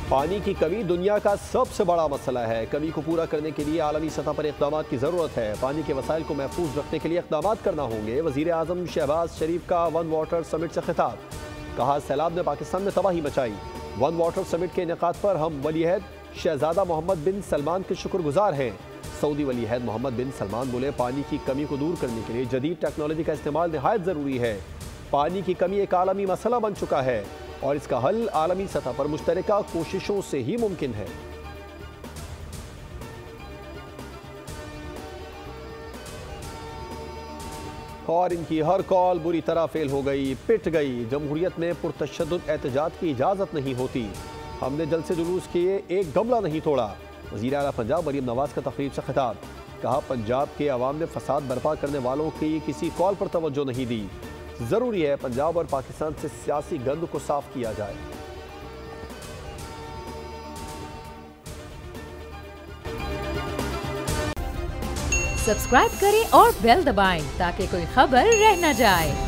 पानी की कमी दुनिया का सबसे बड़ा मसला है। कमी को पूरा करने के लिए आलमी सतह पर इक़दाम की ज़रूरत है। पानी के वसाइल को महफूज रखने के लिए इक़दाम करना होंगे। वज़ीर आज़म शहबाज शरीफ का वन वाटर समिट से खिताब। कहा, सैलाब ने पाकिस्तान में तबाही मचाई। वन वाटर समिट के इनेकाद पर हम वलीअहद शहजादा मोहम्मद बिन सलमान के शुक्रगुजार हैं। सऊदी वलीअहद मोहम्मद बिन सलमान बोले, पानी की कमी को दूर करने के लिए जदीद टेक्नोलॉजी का इस्तेमाल निहायत ज़रूरी है। पानी की कमी एक आलमी मसला बन चुका है और इसका हल आलमी सतह पर मुश्तरका कोशिशों से ही मुमकिन है। और इनकी हर कॉल बुरी तरह फेल हो गई, पिट गई। जमहूरियत में पुरतशद्दुद एहतजाज की इजाज़त नहीं होती। हमने जलसे जुलूस किए, एक गमला नहीं तोड़ा। वज़ीर आला पंजाब मरीम नवाज का तकरीब से खिताब। कहा, पंजाब के अवाम ने फसाद बर्पा करने वालों की किसी कॉल पर तवज्जो नहीं दी। ज़रूरी है पंजाब और पाकिस्तान से सियासी गंद को साफ किया जाए। सब्सक्राइब करें और बेल दबाएं ताकि कोई खबर रह न जाए।